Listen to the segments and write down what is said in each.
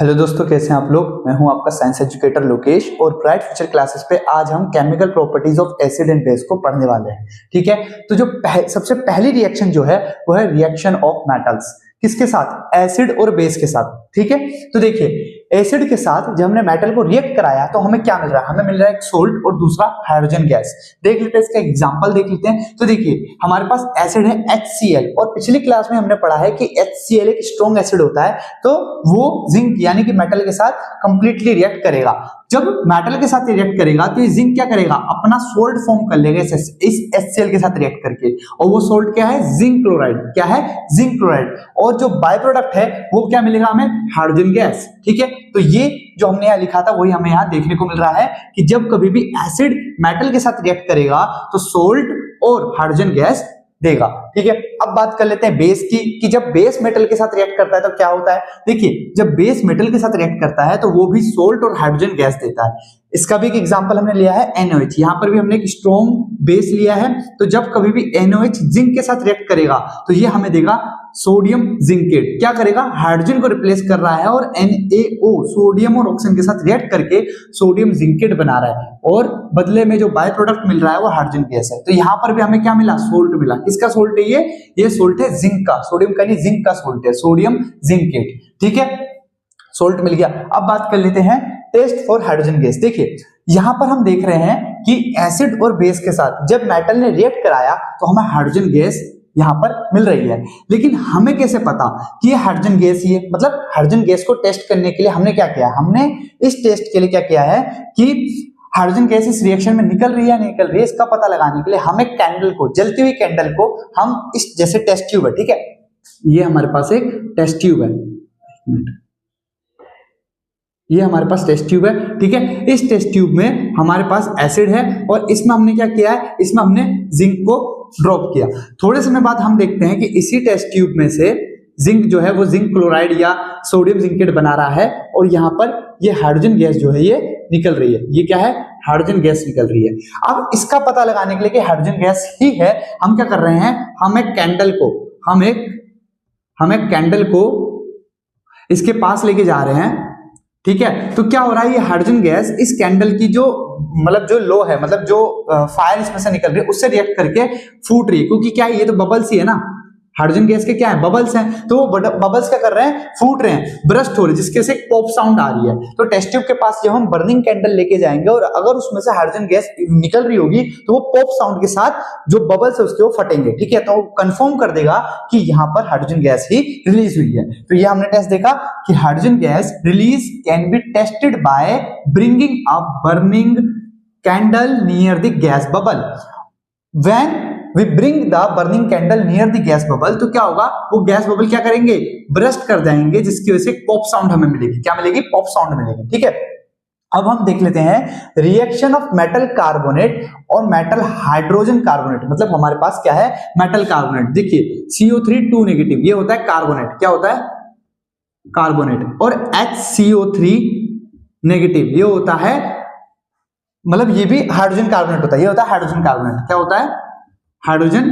Hello दोस्तों, कैसे हैं आप लोग। मैं हूं आपका साइंस एजुकेटर लोकेश और ब्राइट फ्यूचर क्लासेस पे आज हम chemical properties of acid and base को पढ़ने वाले हैं। ठीक है, तो जो सबसे पहली रिएक्शन जो है वो है रिएक्शन ऑफ मेटल्स। किसके साथ? एसिड और बेस के साथ। ठीक है, तो देखिए एसिड के साथ जब हमने मेटल को रिएक्ट कराया तो हमें क्या मिल रहा है? हमें मिल रहा है एक सोल्ट और दूसरा हाइड्रोजन गैस। देख लेते हैं, इसका एग्जांपल देख लेते हैं। तो देखिए हमारे पास एसिड है HCl और पिछली क्लास में हमने पढ़ा है कि HCl एक स्ट्रॉन्ग एसिड होता है, तो वो जिंक यानी कि मेटल के साथ कंप्लीटली रिएक्ट करेगा। जब मेटल के साथ रिएक्ट करेगा तो ये जिंक क्या करेगा? अपना सोल्ट फॉर्म कर लेगा इस HCl के साथ रिएक्ट करके, और वो सोल्ट क्या है? Zinc chloride. क्या है? Zinc chloride. और जो बाय प्रोडक्ट है वो क्या मिलेगा हमें? Hydrogen gas. ठीक है, तो ये जो हमने यहाँ लिखा था वही हमें यहाँ देखने को मिल रहा है कि जब कभी भी एसिड मेटल के साथ रिएक्ट करेगा तो सोल्ट और हाइड्रोजन गैस देगा। ठीक है, अब बात कर लेते हैं बेस की कि जब बेस मेटल के साथ रिएक्ट करता है तो क्या होता है। देखिए जब बेस मेटल के साथ रिएक्ट करता है तो वो भी सोल्ट और हाइड्रोजन गैस देता है। इसका भी एक एग्जांपल हमने लिया है NaOH। यहां पर भी हमने एक स्ट्रॉन्ग बेस लिया है, तो जब कभी भी NaOH जिंक के साथ रिएक्ट करेगा तो ये हमें देगा सोडियम जिंकेट। क्या करेगा? हाइड्रोजन को रिप्लेस कर रहा है और NaO सोडियम और ऑक्सीजन के साथ रिएक्ट करके सोडियम जिंकेट बना रहा है, और बदले में जो बाय प्रोडक्ट मिल रहा है वो हाइड्रोजन गैस है। तो यहां पर भी हमें क्या मिला? सोल्ट मिला। किसका सोल्ट है ये सोल्ट है जिंक का। सोडियम का नहीं, जिंक का सोल्ट है, सोडियम जिंकेट। ठीक है, सोल्ट मिल गया। अब बात कर लेते हैं टेस्ट फॉर हाइड्रोजन गैस। देखिए यहां पर हम देख रहे हैं कि एसिड और बेस के साथ जब मेटल ने रिएक्ट कराया तो हमें हाइड्रोजन गैस यहां पर मिल रही है, लेकिन हमें कैसे पता कि ये हाइड्रोजन गैस ही है? मतलब हाइड्रोजन गैस को टेस्ट करने के लिए हमने क्या किया? हमने इस टेस्ट के लिए क्या किया है कि हाइड्रोजन गैस इस रिएक्शन में निकल रही है नहीं निकल रही है, इसका पता लगाने के लिए हम एक कैंडल को, जलती हुई कैंडल को हम इस जैसे टेस्ट ट्यूब है, ठीक है, ये हमारे पास एक टेस्ट ट्यूब है, ये हमारे पास टेस्ट ट्यूब है। ठीक है, इस टेस्ट ट्यूब में हमारे पास एसिड है और इसमें हमने क्या किया है? इसमें हमने जिंक को ड्रॉप किया। थोड़े समय बाद हम देखते हैं कि इसी टेस्ट ट्यूब में से जिंक जो है वो जिंक क्लोराइड या सोडियम जिंकेट बना रहा है, और यहाँ पर ये हाइड्रोजन गैस जो है ये निकल रही है। ये क्या है? हाइड्रोजन गैस निकल रही है। अब इसका पता लगाने के लिए कि हाइड्रोजन गैस ही है, हम क्या कर रहे हैं? हम एक कैंडल को इसके पास लेके जा रहे हैं। ठीक है, तो क्या हो रहा है? ये हाइड्रोजन गैस इस कैंडल की जो जो लो है, मतलब जो फायर इसमें से निकल रही है उससे रिएक्ट करके फूट रही है, क्योंकि क्या है? ये तो बबल्स ही है ना, हाइड्रोजन गैस के क्या है? बबल्स हैं, तो वो बबल्स क्या कर रहे हैं? फूट रहे हैं, ब्रस्ट हो रहे हैं, जिसके से एक पॉप साउंड आ रही है। तो टेस्ट ट्यूब के पास जब हम बर्निंग कैंडल लेके जाएंगे और अगर उसमें से हाइड्रोजन गैस निकल रही होगी तो वो पॉप साउंड के साथ जो बबल्स है उसके वो फटेंगे। ठीक है, तो कंफर्म कर देगा कि यहाँ पर हाइड्रोजन गैस ही रिलीज हुई है। तो ये हमने टेस्ट देखा कि hydrogen gas release can be tested by bringing a burning candle near the gas bubble. When we bring the burning candle near the gas bubble, तो क्या होगा? वो गैस बबल क्या करेंगे? ब्रस्ट कर जाएंगे, जिसकी वजह से पॉप साउंड हमें मिलेगी। क्या मिलेगी? पॉप साउंड मिलेगी। ठीक है, अब हम देख लेते हैं रिएक्शन ऑफ मेटल कार्बोनेट और मेटल हाइड्रोजन कार्बोनेट। मतलब हमारे पास क्या है? Metal carbonate. देखिए CO3 2 नेगेटिव, ये होता है कार्बोनेट। क्या होता है? कार्बोनेट। और HCO3 नेगेटिव, ये होता है, मतलब ये भी हाइड्रोजन कार्बोनेट होता है, ये होता है हाइड्रोजन कार्बोनेट। क्या होता है? हाइड्रोजन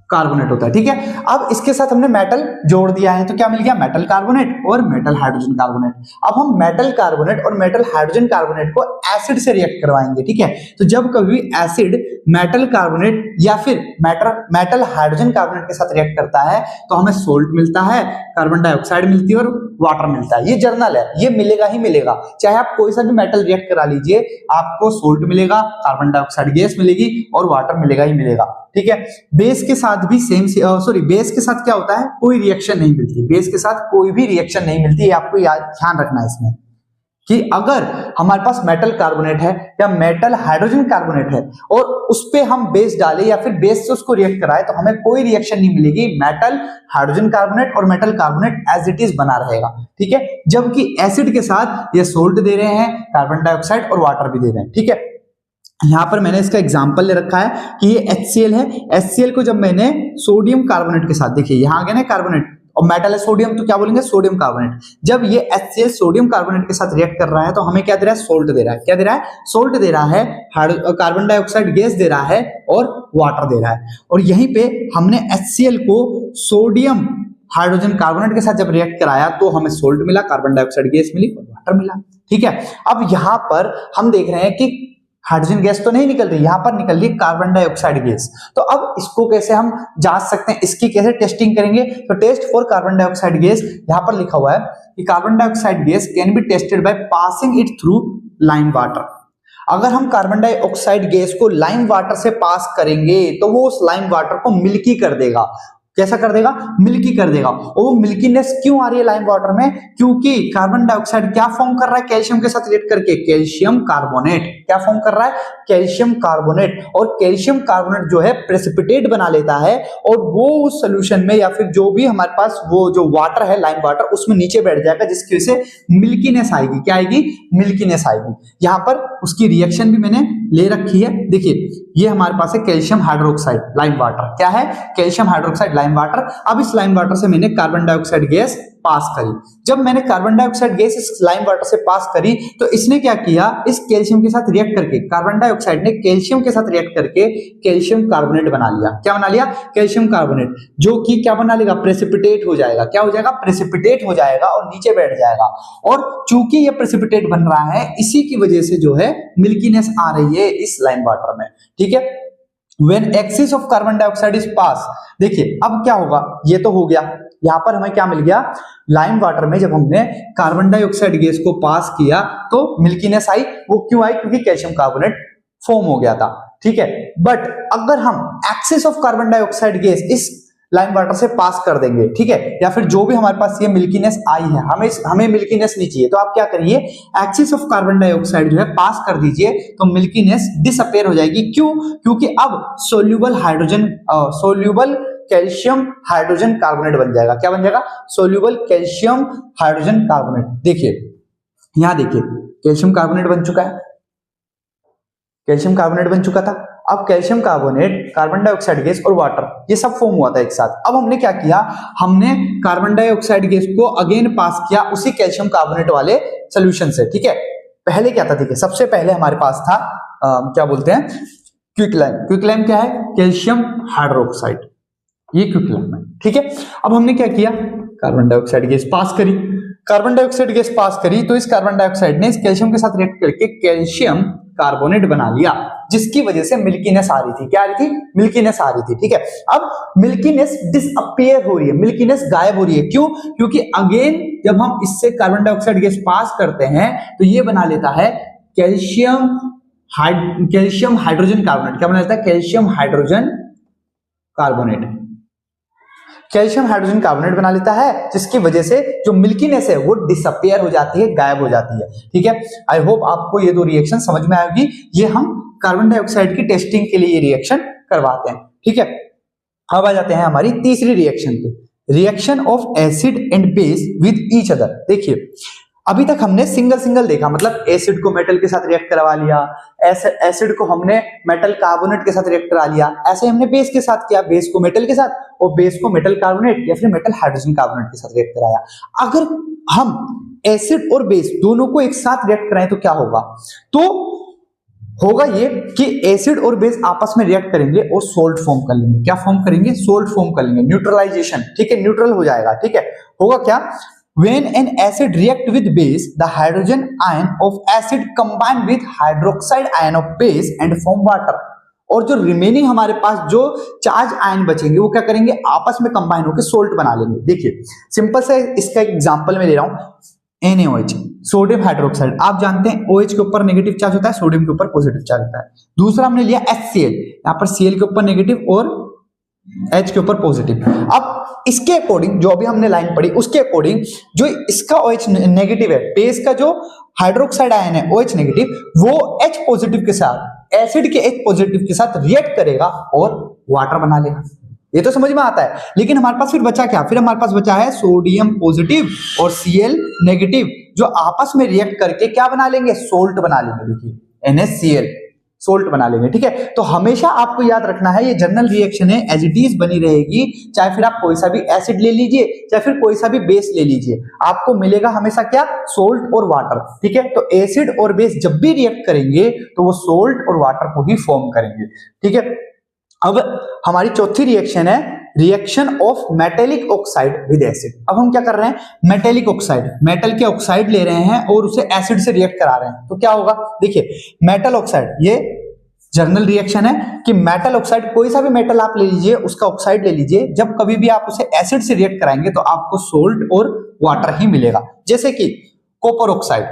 कार्बोनेट होता है। ठीक है, अब इसके साथ हमने मेटल जोड़ दिया है तो क्या मिल गया? मेटल कार्बोनेट और मेटल हाइड्रोजन कार्बोनेट। अब हम मेटल कार्बोनेट और मेटल हाइड्रोजन कार्बोनेट को एसिड से रिएक्ट करवाएंगे। ठीक है, तो जब कभी एसिड मेटल कार्बोनेट या फिर मेटल हाइड्रोजन कार्बोनेट के साथ रिएक्ट करता है तो हमें सोल्ट मिलता है, कार्बन डाइऑक्साइड मिलती है और वाटर मिलता है। ये जर्नल है, ये मिलेगा ही मिलेगा। चाहे आप कोई सा भी मेटल रिएक्ट करा लीजिए, आपको सोल्ट मिलेगा, कार्बन डाइऑक्साइड गैस मिलेगी और वाटर मिलेगा ही मिलेगा। ठीक है, बेस के साथ भी बेस के साथ क्या होता है? कोई रिएक्शन नहीं मिलती। बेस के साथ कोई भी रिएक्शन नहीं मिलती है, आपको ध्यान रखना है इसमें कि अगर हमारे पास मेटल कार्बोनेट है या मेटल हाइड्रोजन कार्बोनेट है और उस पे हम बेस डालें या फिर बेस से उसको रिएक्ट कराएं तो हमें कोई रिएक्शन नहीं मिलेगी। मेटल हाइड्रोजन कार्बोनेट और metal carbonate as it is बना रहेगा। ठीक है, जबकि एसिड के साथ ये सोल्ट दे रहे हैं, कार्बन डाइऑक्साइड और वाटर भी दे रहे हैं। ठीक है, यहां पर मैंने इसका एग्जांपल ले रखा है कि ये HCl है। HCl को जब मैंने सोडियम कार्बोनेट के साथ, देखिए यहां आ गया ना कार्बोनेट और मेटल है सोडियम, तो क्या बोलेंगे? Sodium carbonate. जब ये HCl सोडियम कार्बोनेट के साथ रिएक्ट कर रहा है तो हमें क्या दे रहा है? सोल्ट दे रहा है। क्या दे रहा है? सोल्ट दे रहा है, कार्बन डाइऑक्साइड गैस दे रहा है और वाटर दे रहा है। और यहीं पे हमने HCl को सोडियम हाइड्रोजन कार्बोनेट के साथ जब रिएक्ट कराया तो हमें सोल्ट मिला, कार्बन डाइऑक्साइड गैस मिली और वाटर मिला। ठीक है, अब यहां पर हम देख रहे हैं कि हाइड्रोजन गैस तो नहीं निकल रही, यहां पर निकल रही है कार्बन डाइऑक्साइड गैस। तो अब इसको कैसे हम जांच सकते हैं, इसकी कैसे टेस्टिंग करेंगे? तो test for carbon dioxide gas, यहां पर लिखा हुआ है कि carbon dioxide gas can be tested by passing it through lime water. अगर हम कार्बन डाइऑक्साइड गैस को लाइम वाटर से पास करेंगे तो वो उस लाइम वाटर को मिल्की कर देगा। कैसा कर देगा? मिल्की कर देगा। और वो मिल्कीनेस क्यों आ रही है लाइम वाटर में? क्योंकि कार्बन डाइऑक्साइड क्या फॉर्म कर रहा है कैल्शियम के साथ रिएक्ट करके? Calcium carbonate. क्या फॉर्म कर रहा है? Calcium carbonate. और कैल्शियम कार्बोनेट जो है प्रेसिपिटेट बना लेता है और वो उस सोल्यूशन में या फिर जो भी हमारे पास वो जो वाटर है लाइम वाटर उसमें नीचे बैठ जाएगा, जिसकी वजह से मिल्कीनेस आएगी। क्या आएगी? मिल्कीनेस आएगी। यहां पर उसकी रिएक्शन भी मैंने ले रखी है। देखिए ये हमारे पास है कैल्शियम हाइड्रोक्साइड लाइम वाटर। क्या है? Calcium hydroxide lime water. अब इस लाइम वाटर से मैंने कार्बन डाइऑक्साइड गैस पास करी। जब मैंने कार्बन डाइऑक्साइड गैस इस लाइम वाटर से पास करी तो इसने क्या किया? इस कैल्शियम के साथ रिएक्ट करके, कार्बन डाइऑक्साइड ने कैल्शियम के साथ रिएक्ट करके कैल्शियम कार्बोनेट बना लिया। क्या बना लिया? कैल्शियम कार्बोनेट, जो कि क्या बना लेगा? प्रेसिपिटेट हो जाएगा। क्या हो जाएगा? प्रेसिपिटेट हो जाएगा और नीचे बैठ जाएगा। और चूंकि ये प्रेसिपिटेट बन रहा है, इसी की वजह से जो है मिल्कीनेस आ रही है इस लाइम वाटर में। ठीक है, When excess of carbon dioxide is pass, देखिए अब क्या होगा? ये तो हो गया, यहां पर हमें क्या मिल गया? लाइम वाटर में जब हमने कार्बन डाइऑक्साइड गैस को पास किया तो मिल्कीनेस आई। वो क्यों आई? क्योंकि कैल्शियम कार्बोनेट फॉर्म हो गया था। ठीक है, बट अगर हम excess of carbon dioxide gas इस लाइम वाटर से पास कर देंगे, ठीक है, या फिर जो भी हमारे पास ये मिल्कीनेस आई है, हमें मिल्कीनेस नहीं चाहिए, तो आप क्या करिए? एक्सेस ऑफ कार्बन डाइऑक्साइड जो है पास कर दीजिए तो मिल्कीनेस डिसअपीयर हो जाएगी। क्यों? क्योंकि अब सोल्यूबल कैल्शियम हाइड्रोजन कार्बोनेट बन जाएगा। क्या बन जाएगा? Soluble calcium hydrogen carbonate. देखिए यहां देखिए कैल्शियम कार्बोनेट बन चुका है, कैल्शियम कार्बोनेट बन चुका था। अब calcium carbonate, carbon dioxide gas और वाटर ये सब फॉर्म हुआ था एक साथ। अब हमने क्या किया? हमने कार्बन डाइऑक्साइड गैस को अगेन पास किया उसी कैल्शियम कार्बोनेट वाले सॉल्यूशन से। ठीक है, पहले क्या था? ठीक है, सबसे पहले हमारे पास था क्या बोलते हैं? क्विकलाइम। क्विकलाइम क्या है? कैल्शियम हाइड्रोक्साइड, ये क्विकलाइम है। ठीक है, अब हमने क्या किया? कार्बन डाइऑक्साइड गैस पास करी। कार्बन डाइऑक्साइड गैस पास करी तो इस कार्बन डाइऑक्साइड ने इस कैल्शियम के साथ रिएक्ट करके कैल्शियम कार्बोनेट बना लिया, जिसकी वजह से मिल्कीनेस आ रही थी। क्या आ रही थी? मिल्कीनेस आ रही थी। ठीक है, अब मिल्कीनेस डिसअपीयर हो रही है, मिल्कीनेस गायब हो रही है। क्यों? क्योंकि अगेन जब हम इससे कार्बन डाइऑक्साइड गैस पास करते हैं तो ये बना लेता है कैल्शियम हाइड्रोजन कार्बोनेट। क्या बना लेता है? Calcium hydrogen carbonate. Calcium hydrogen carbonate बना लेता है, जिसकी वजह से जो मिल्कीनेस है वो डिसअपीयर हो जाती है, गायब हो जाती है। ठीक है, आई होप आपको ये दो रिएक्शन समझ में आएगी। ये हम कार्बन डाइऑक्साइड की टेस्टिंग के लिए ये रिएक्शन करवाते हैं। ठीक है, अब आ जाते हैं हमारी तीसरी रिएक्शन पे, reaction of acid and base with each other. देखिए अभी तक हमने सिंगल देखा, मतलब एसिड को मेटल के साथ रिएक्ट करवा लिया, एसिड को हमने मेटल कार्बोनेट के साथ रिएक्ट करा लिया। ऐसे हमने बेस के साथ किया, बेस को मेटल के साथ और बेस को मेटल कार्बोनेट या फिर मेटल हाइड्रोजन कार्बोनेट के साथ रिएक्ट कराया। अगर हम एसिड और बेस दोनों को एक साथ रिएक्ट कराएं तो क्या होगा? तो होगा ये कि एसिड और बेस आपस में रिएक्ट करेंगे और सोल्ट फॉर्म कर लेंगे। क्या फॉर्म करेंगे? सोल्ट फॉर्म कर लेंगे, न्यूट्रलाइजेशन। ठीक है, न्यूट्रल हो जाएगा। ठीक है, होगा क्या? When an acid react with base, the hydrogen ion of acid combine with hydroxide ion of base and form water. और जो रिमेनिंग हमारे पास जो चार्ज आयन बचेंगे वो क्या करेंगे? आपस में कंबाइन होकर सोल्ट बना लेंगे। देखिए सिंपल से इसका एक एग्जांपल मैं ले रहा हूं, NaOH, सोडियम हाइड्रोक्साइड। आप जानते हैं OH के ऊपर नेगेटिव चार्ज होता है, सोडियम के ऊपर पॉजिटिव चार्ज होता है। दूसरा हमने लिया HCl, यहाँ पर Cl के ऊपर नेगेटिव और H के ऊपर पॉजिटिव। अब इसके अकॉर्डिंग जो अभी हमने लाइन पढ़ी उसके अकॉर्डिंग जो इसका OH नेगेटिव है, बेस का जो हाइड्रोक्साइड आयन है OH नेगेटिव, वो H पॉजिटिव के साथ, एसिड के H पॉजिटिव के साथ रिएक्ट करेगा और वाटर बना लेगा। ये तो समझ में आता है। लेकिन हमारे पास फिर बचा क्या? फिर हमारे पास बचा है सोडियम पॉजिटिव और Cl नेगेटिव, जो आपस में रिएक्ट करके क्या बना लेंगे? सोल्ट बना लेंगे। देखिए NaCl, सोल्ट बना लेंगे। ठीक है, तो हमेशा आपको याद रखना है ये जनरल रिएक्शन है, एज इट इज बनी रहेगी। चाहे फिर आप कोई सा भी एसिड ले लीजिए, चाहे फिर कोई सा भी बेस ले लीजिए, आपको मिलेगा हमेशा क्या? सोल्ट और वाटर। ठीक है, तो एसिड और बेस जब भी रिएक्ट करेंगे तो वो सोल्ट और वाटर को ही फॉर्म करेंगे। ठीक है, अब हमारी चौथी रिएक्शन है reaction of metallic oxide with acid. अब हम क्या कर रहे हैं, मेटेलिक ऑक्साइड, मेटल के ऑक्साइड ले रहे हैं और उसे एसिड से रिएक्ट करा रहे हैं। तो क्या होगा, देखिए मेटल ऑक्साइड, ये जर्नल रिएक्शन है कि मेटल ऑक्साइड, कोई सा भी मेटल आप ले लीजिए, उसका ऑक्साइड ले लीजिए, जब कभी भी आप उसे एसिड से रिएक्ट कराएंगे तो आपको सोल्ट और वाटर ही मिलेगा। जैसे कि copper oxide,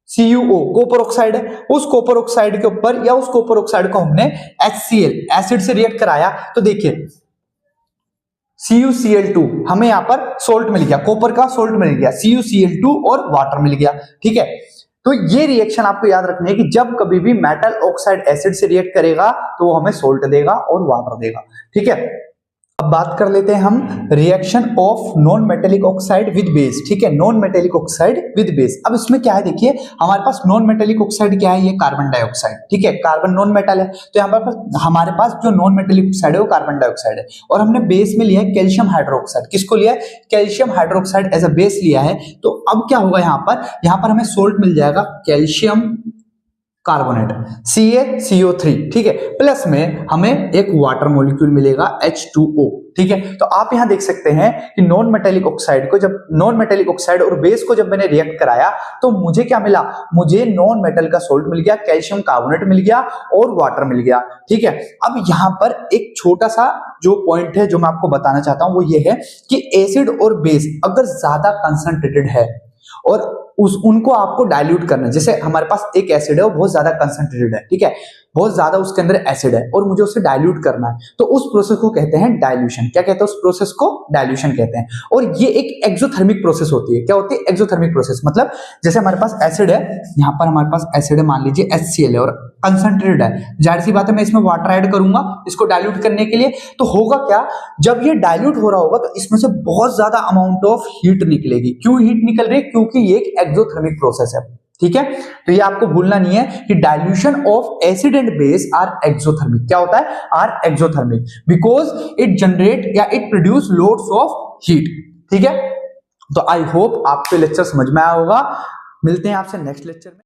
CuO copper oxide है, उस कॉपर ऑक्साइड के ऊपर या उस कॉपर ऑक्साइड को हमने HCl एसिड से रिएक्ट कराया, तो देखिए CuCl2 हमें यहां पर सोल्ट मिल गया, कॉपर का सोल्ट मिल गया, CuCl2 और वाटर मिल गया। ठीक है, तो ये रिएक्शन आपको याद रखनी है कि जब कभी भी मेटल ऑक्साइड एसिड से रिएक्ट करेगा तो वो हमें सोल्ट देगा और वाटर देगा। ठीक है, अब बात कर लेते हैं हम reaction of non metallic oxide with base. ठीक है, non metallic oxide with base. अब इसमें क्या है, देखिए हमारे पास नॉन मेटेलिक ऑक्साइड क्या है, ये कार्बन डाइऑक्साइड। ठीक है, कार्बन नॉन मेटल है, तो यहाँ पर हमारे पास जो नॉन मेटेलिक ऑक्साइड है वो कार्बन डाइऑक्साइड है, और हमने बेस में लिया है कैल्शियम हाइड्रोक्साइड। किसको लिया है, calcium hydroxide as a base लिया है। तो अब क्या होगा, यहाँ पर हमें सोल्ट मिल जाएगा कैल्शियम कार्बोनेट CaCO3। ठीक है, प्लस में हमें एक वाटर मॉलिक्यूल मिलेगा H2O। ठीक है, तो आप यहां देख सकते हैं कि नॉन मेटेलिक ऑक्साइड को, जब नॉन मेटेलिक ऑक्साइड और बेस को जब मैंने रिएक्ट कराया तो मुझे क्या मिला, मुझे नॉन मेटल का सोल्ट मिल गया, कैल्शियम कार्बोनेट मिल गया और वाटर मिल गया। ठीक है, अब यहां पर एक छोटा सा जो पॉइंट है जो मैं आपको बताना चाहता हूं वो ये है कि एसिड और बेस अगर ज्यादा कंसंट्रेटेड है और उनको आपको डाइल्यूट करना है, जैसे हमारे पास एक एसिड है वो बहुत ज्यादा कंसंट्रेटेड है, ठीक है, बहुत ज्यादा उसके अंदर एसिड है और मुझे उसे डाइल्यूट करना है, तो उस प्रोसेस को कहते हैं डाइल्यूशन। क्या कहते हैं उस प्रोसेस को, डाइल्यूशन कहते हैं। और ये एक एक्सोथर्मिक प्रोसेस होती है। क्या होती है, एक्सोथर्मिक प्रोसेस। मतलब जैसे हमारे पास एसिड है, यहाँ पर हमारे पास एसिड है, मान लीजिए HCl है और कंसंट्रेटेड है, जाहिर सी बात है मैं इसमें वाटर ऐड करूंगा इसको डाइल्यूट करने के लिए, तो होगा क्या, जब ये डाइल्यूट हो रहा होगा तो इसमें से बहुत ज्यादा अमाउंट ऑफ हीट निकलेगी। क्यों हीट निकल रही है, क्योंकि ये एक एक्सोथर्मिक प्रोसेस है। ठीक है, तो ये आपको भूलना नहीं है कि dilution of acid and base are exothermic. क्या होता है, are exothermic, because it generate या it produce loads of heat. ठीक है, तो आई होप आपको लेक्चर समझ में आया होगा। मिलते हैं आपसे नेक्स्ट लेक्चर में।